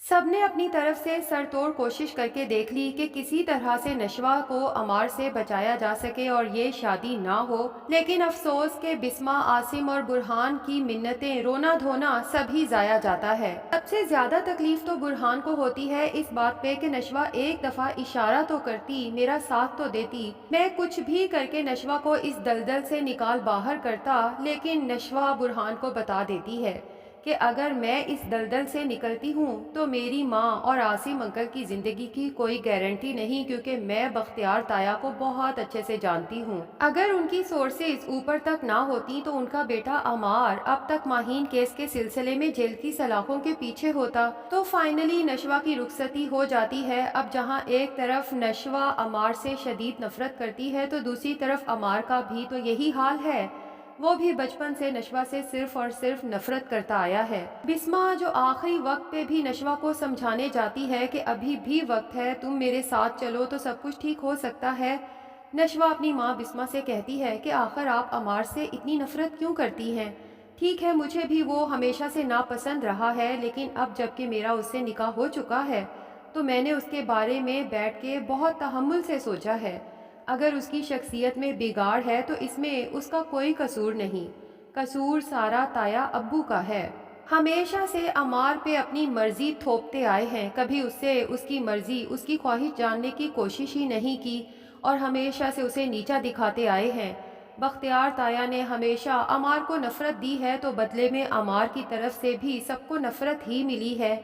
سب نے اپنی طرف سے سر توڑ کوشش کر کے دیکھ لی کہ کسی طرح سے نشوہ کو عمار سے بچایا جا سکے اور یہ شادی نہ ہو، لیکن افسوس کہ بسمہ، عاصم اور برہان کی منتیں، رونا دھونا سب ہی ضائع جاتا ہے۔ سب سے زیادہ تکلیف تو برہان کو ہوتی ہے اس بات پہ کہ نشوہ ایک دفعہ اشارہ تو کرتی، میرا ساتھ تو دیتی، میں کچھ بھی کر کے نشوہ کو اس دلدل سے نکال باہر کرتا، لیکن نشوہ برہان کو بتا دیتی ہے کہ اگر میں اس دلدل سے نکلتی ہوں تو میری ماں اور عاصم انکل کی زندگی کی کوئی گارنٹی نہیں، کیونکہ میں بختیار تایا کو بہت اچھے سے جانتی ہوں۔ اگر ان کی سورسز اوپر تک نہ ہوتی تو ان کا بیٹا عمار اب تک ماہین کیس کے سلسلے میں جیل کی سلاخوں کے پیچھے ہوتا۔ تو فائنلی نشوہ کی رخصتی ہو جاتی ہے۔ اب جہاں ایک طرف نشوہ عمار سے شدید نفرت کرتی ہے تو دوسری طرف عمار کا بھی تو یہی حال ہے، وہ بھی بچپن سے نشوہ سے صرف اور صرف نفرت کرتا آیا ہے۔ بسمہ جو آخری وقت پہ بھی نشوہ کو سمجھانے جاتی ہے کہ ابھی بھی وقت ہے، تم میرے ساتھ چلو تو سب کچھ ٹھیک ہو سکتا ہے۔ نشوہ اپنی ماں بسمہ سے کہتی ہے کہ آخر آپ عمار سے اتنی نفرت کیوں کرتی ہیں؟ ٹھیک ہے، مجھے بھی وہ ہمیشہ سے ناپسند رہا ہے، لیکن اب جب کہ میرا اس سے نکاح ہو چکا ہے تو میں نے اس کے بارے میں بیٹھ کے بہت تحمل سے سوچا ہے۔ اگر اس کی شخصیت میں بگاڑ ہے تو اس میں اس کا کوئی قصور نہیں، قصور سارا تایا ابو کا ہے۔ ہمیشہ سے عمار پہ اپنی مرضی تھوپتے آئے ہیں، کبھی اس سے اس کی مرضی، اس کی خواہش جاننے کی کوشش ہی نہیں کی اور ہمیشہ سے اسے نیچا دکھاتے آئے ہیں۔ بختیار تایا نے ہمیشہ عمار کو نفرت دی ہے تو بدلے میں عمار کی طرف سے بھی سب کو نفرت ہی ملی ہے،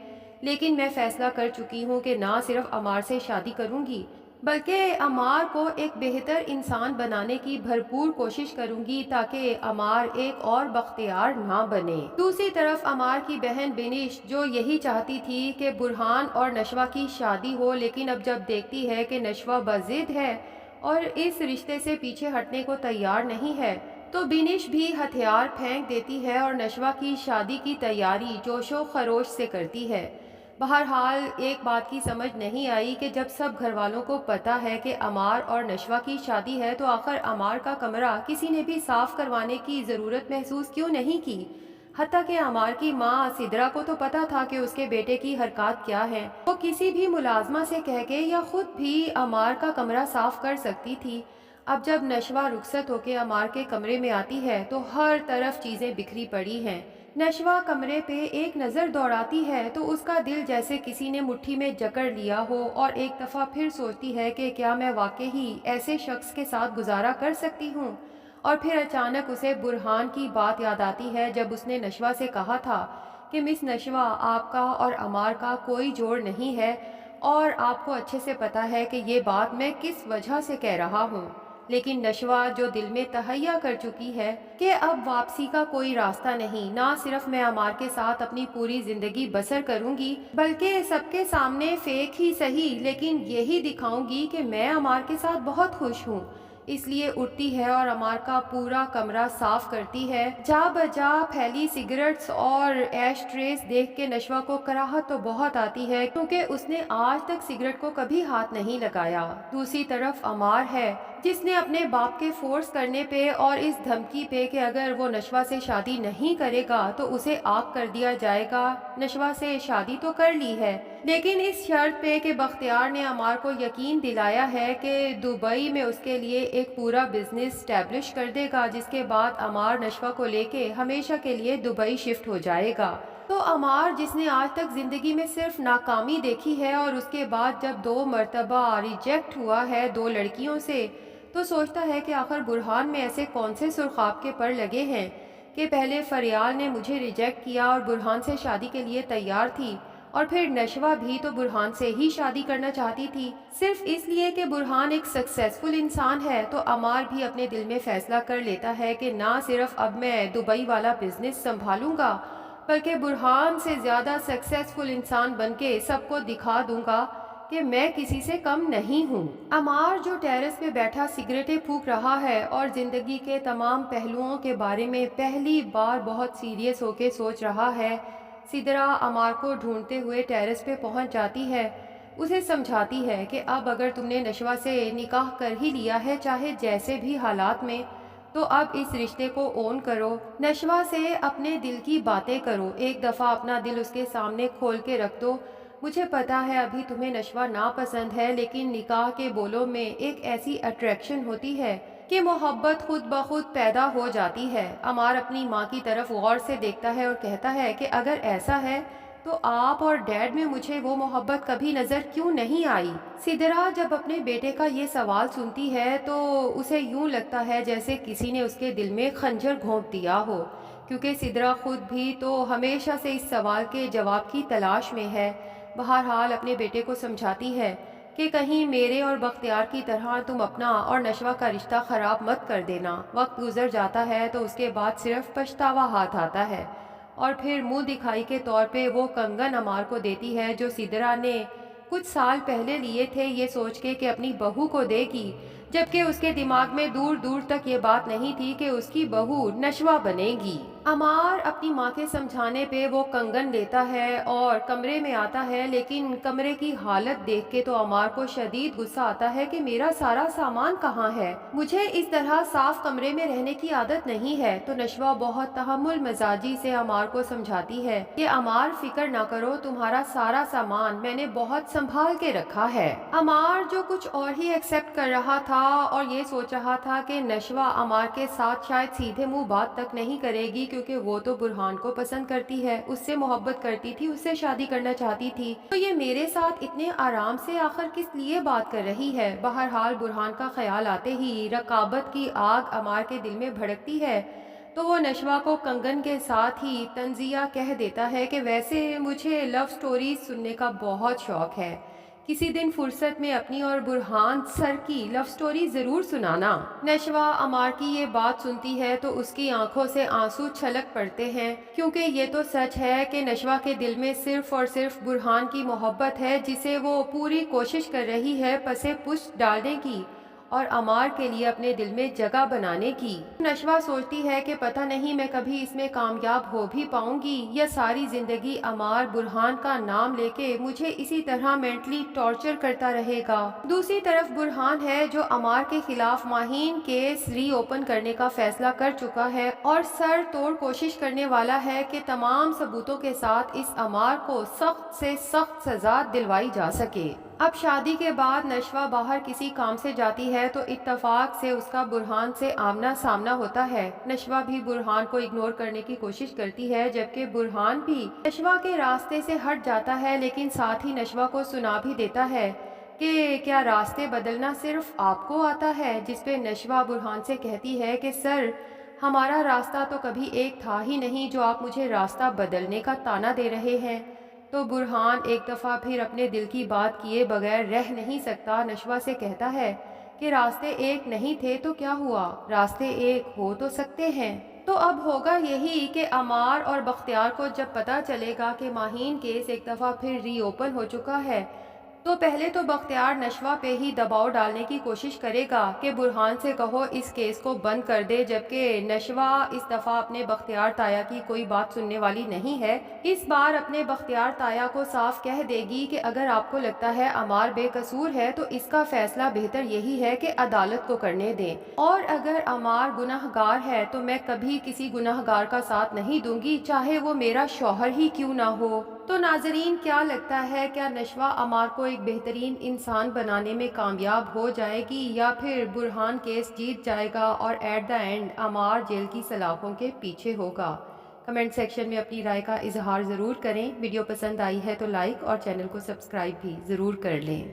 لیکن میں فیصلہ کر چکی ہوں کہ نہ صرف عمار سے شادی کروں گی بلکہ عمار کو ایک بہتر انسان بنانے کی بھرپور کوشش کروں گی تاکہ عمار ایک اور بختیار نہ بنے۔ دوسری طرف عمار کی بہن بنش جو یہی چاہتی تھی کہ برہان اور نشوہ کی شادی ہو، لیکن اب جب دیکھتی ہے کہ نشوہ بضد ہے اور اس رشتے سے پیچھے ہٹنے کو تیار نہیں ہے تو بنش بھی ہتھیار پھینک دیتی ہے اور نشوہ کی شادی کی تیاری جوش و خروش سے کرتی ہے۔ بہرحال ایک بات کی سمجھ نہیں آئی کہ جب سب گھر والوں کو پتہ ہے کہ عمار اور نشوہ کی شادی ہے تو آخر عمار کا کمرہ کسی نے بھی صاف کروانے کی ضرورت محسوس کیوں نہیں کی؟ حتیٰ کہ عمار کی ماں سدرا کو تو پتہ تھا کہ اس کے بیٹے کی حرکات کیا ہیں، وہ کسی بھی ملازمہ سے کہہ کے یا خود بھی عمار کا کمرہ صاف کر سکتی تھی۔ اب جب نشوہ رخصت ہو کے عمار کے کمرے میں آتی ہے تو ہر طرف چیزیں بکھری پڑی ہیں۔ نشوہ کمرے پہ ایک نظر دوڑاتی ہے تو اس کا دل جیسے کسی نے مٹھی میں جکڑ لیا ہو اور ایک دفعہ پھر سوچتی ہے کہ کیا میں واقعی ایسے شخص کے ساتھ گزارا کر سکتی ہوں؟ اور پھر اچانک اسے برہان کی بات یاد آتی ہے جب اس نے نشوہ سے کہا تھا کہ مس نشوہ، آپ کا اور عمار کا کوئی جوڑ نہیں ہے اور آپ کو اچھے سے پتہ ہے کہ یہ بات میں کس وجہ سے کہہ رہا ہوں۔ لیکن نشوہ جو دل میں تہیا کر چکی ہے کہ اب واپسی کا کوئی راستہ نہیں، نہ صرف میں عمار کے ساتھ اپنی پوری زندگی بسر کروں گی بلکہ سب کے سامنے فیک ہی صحیح لیکن یہی دکھاؤں گی کہ میں عمار کے ساتھ بہت خوش ہوں، اس لیے اٹھتی ہے اور عمار کا پورا کمرہ صاف کرتی ہے۔ جا بجا پھیلی سگریٹس اور ایش ٹریز دیکھ کے نشوہ کو کراہت تو بہت آتی ہے کیونکہ اس نے آج تک سگریٹ کو کبھی ہاتھ نہیں لگایا۔ دوسری طرف عمار ہے جس نے اپنے باپ کے فورس کرنے پہ اور اس دھمکی پہ کہ اگر وہ نشوہ سے شادی نہیں کرے گا تو اسے آگ کر دیا جائے گا، نشوہ سے شادی تو کر لی ہے، لیکن اس شرط پہ کہ بختیار نے عمار کو یقین دلایا ہے کہ دبئی میں اس کے لیے ایک پورا بزنس اسٹیبلش کر دے گا، جس کے بعد عمار نشوہ کو لے کے ہمیشہ کے لیے دبئی شفٹ ہو جائے گا۔ تو عمار جس نے آج تک زندگی میں صرف ناکامی دیکھی ہے اور اس کے بعد جب 2 مرتبہ ریجیکٹ ہوا ہے 2 لڑکیوں سے، تو سوچتا ہے کہ آخر برہان میں ایسے کون سے سرخاب کے پر لگے ہیں کہ پہلے فریال نے مجھے ریجیکٹ کیا اور برہان سے شادی کے لیے تیار تھی، اور پھر نشوہ بھی تو برہان سے ہی شادی کرنا چاہتی تھی صرف اس لیے کہ برہان ایک سکسیسفل انسان ہے۔ تو عمار بھی اپنے دل میں فیصلہ کر لیتا ہے کہ نہ صرف اب میں دبئی والا بزنس سنبھالوں گا بلکہ برہان سے زیادہ سکسیسفل انسان بن کے سب کو دکھا دوں گا کہ میں کسی سے کم نہیں ہوں۔ عمار جو ٹیرس پہ بیٹھا سگریٹیں پھونک رہا ہے اور زندگی کے تمام پہلوؤں کے بارے میں پہلی بار بہت سیریس ہو کے سوچ رہا ہے، سدرا عمار کو ڈھونڈتے ہوئے ٹیرس پہ پہنچ جاتی ہے، اسے سمجھاتی ہے کہ اب اگر تم نے نشوہ سے نکاح کر ہی لیا ہے چاہے جیسے بھی حالات میں، تو اب اس رشتے کو اون کرو، نشوہ سے اپنے دل کی باتیں کرو، ایک دفعہ اپنا دل اس کے سامنے کھول کے رکھ دو، مجھے پتا ہے ابھی تمہیں نشوہ ناپسند ہے، لیکن نکاح کے بولوں میں ایک ایسی اٹریکشن ہوتی ہے کہ محبت خود بخود پیدا ہو جاتی ہے۔ عمار اپنی ماں کی طرف غور سے دیکھتا ہے اور کہتا ہے کہ اگر ایسا ہے تو آپ اور ڈیڈ میں مجھے وہ محبت کبھی نظر کیوں نہیں آئی؟ سدرا جب اپنے بیٹے کا یہ سوال سنتی ہے تو اسے یوں لگتا ہے جیسے کسی نے اس کے دل میں خنجر گھونپ دیا ہو، کیونکہ سدرا خود بھی تو ہمیشہ سے اس سوال کے جواب کی تلاش میں ہے۔ بہرحال اپنے بیٹے کو سمجھاتی ہے کہ کہیں میرے اور بختیار کی طرح تم اپنا اور نشوہ کا رشتہ خراب مت کر دینا۔ وقت گزر جاتا ہے تو اس کے بعد صرف پچھتاوا ہاتھ آتا ہے، اور پھر منہ دکھائی کے طور پہ وہ کنگن عمار کو دیتی ہے جو سدرا نے کچھ سال پہلے لیے تھے، یہ سوچ کے کہ اپنی بہو کو دے گی، جبکہ اس کے دماغ میں دور دور تک یہ بات نہیں تھی کہ اس کی بہو نشوہ بنے گی۔ عمار اپنی ماں کے سمجھانے پہ وہ کنگن لیتا ہے اور کمرے میں آتا ہے، لیکن کمرے کی حالت دیکھ کے تو عمار کو شدید غصہ آتا ہے کہ میرا سارا سامان کہاں ہے؟ مجھے اس طرح صاف کمرے میں رہنے کی عادت نہیں ہے۔ تو نشوہ بہت تحمل مزاجی سے عمار کو سمجھاتی ہے کہ عمار فکر نہ کرو، تمہارا سارا سامان میں نے بہت سنبھال کے رکھا ہے۔ عمار جو کچھ اور ہی ایکسپٹ کر رہا تھا اور یہ سوچ رہا تھا کہ نشوہ عمار کے ساتھ شاید سیدھے منہ بات تک نہیں کرے گی، کیونکہ وہ تو برہان کو پسند کرتی ہے، اس سے محبت کرتی تھی، اس سے شادی کرنا چاہتی تھی، تو یہ میرے ساتھ اتنے آرام سے آخر کس لیے بات کر رہی ہے؟ بہرحال برہان کا خیال آتے ہی رقابت کی آگ عمار کے دل میں بھڑکتی ہے، تو وہ نشوہ کو کنگن کے ساتھ ہی تنزیہ کہہ دیتا ہے کہ ویسے مجھے لو سٹوریز سننے کا بہت شوق ہے، کسی دن فرصت میں اپنی اور برہان سر کی لو سٹوری ضرور سنانا۔ نشوہ عمار کی یہ بات سنتی ہے تو اس کی آنکھوں سے آنسو چھلک پڑتے ہیں، کیونکہ یہ تو سچ ہے کہ نشوہ کے دل میں صرف اور صرف برہان کی محبت ہے، جسے وہ پوری کوشش کر رہی ہے پسے پشت ڈالنے کی اور عمار کے لیے اپنے دل میں جگہ بنانے کی۔ نشوہ سوچتی ہے کہ پتہ نہیں میں کبھی اس میں کامیاب ہو بھی پاؤں گی یا ساری زندگی عمار برہان کا نام لے کے مجھے اسی طرح مینٹلی ٹارچر کرتا رہے گا۔ دوسری طرف برہان ہے جو عمار کے خلاف ماہین کیس ری اوپن کرنے کا فیصلہ کر چکا ہے اور سر توڑ کوشش کرنے والا ہے کہ تمام ثبوتوں کے ساتھ اس عمار کو سخت سے سخت سزا دلوائی جا سکے۔ اب شادی کے بعد نشوہ باہر کسی کام سے جاتی ہے تو اتفاق سے اس کا برہان سے آمنا سامنا ہوتا ہے۔ نشوہ بھی برہان کو اگنور کرنے کی کوشش کرتی ہے، جبکہ برہان بھی نشوہ کے راستے سے ہٹ جاتا ہے، لیکن ساتھ ہی نشوہ کو سنا بھی دیتا ہے کہ کیا راستے بدلنا صرف آپ کو آتا ہے؟ جس پہ نشوہ برہان سے کہتی ہے کہ سر، ہمارا راستہ تو کبھی ایک تھا ہی نہیں جو آپ مجھے راستہ بدلنے کا طعنہ دے رہے ہیں۔ تو برہان ایک دفعہ پھر اپنے دل کی بات کیے بغیر رہ نہیں سکتا، نشوہ سے کہتا ہے کہ راستے ایک نہیں تھے تو کیا ہوا، راستے ایک ہو تو سکتے ہیں۔ تو اب ہوگا یہی کہ عمار اور بختیار کو جب پتہ چلے گا کہ ماہین کیس ایک دفعہ پھر ری اوپن ہو چکا ہے، تو پہلے تو بختیار نشوہ پہ ہی دباؤ ڈالنے کی کوشش کرے گا کہ برہان سے کہو اس کیس کو بند کر دے، جبکہ نشوہ اس دفعہ اپنے بختیار تایا کی کوئی بات سننے والی نہیں ہے۔ اس بار اپنے بختیار تایا کو صاف کہہ دے گی کہ اگر آپ کو لگتا ہے عمار بے قصور ہے تو اس کا فیصلہ بہتر یہی ہے کہ عدالت کو کرنے دیں، اور اگر عمار گناہ گار ہے تو میں کبھی کسی گناہ گار کا ساتھ نہیں دوں گی، چاہے وہ میرا شوہر ہی کیوں نہ ہو۔ تو ناظرین، کیا لگتا ہے، کیا نشوہ عمار کو ایک بہترین انسان بنانے میں کامیاب ہو جائے گی یا پھر برہان کیس جیت جائے گا اور at the end Ammar jail کی سلاخوں کے پیچھے ہوگا؟ کمنٹ سیکشن میں اپنی رائے کا اظہار ضرور کریں۔ ویڈیو پسند آئی ہے تو لائک اور چینل کو سبسکرائب بھی ضرور کر لیں۔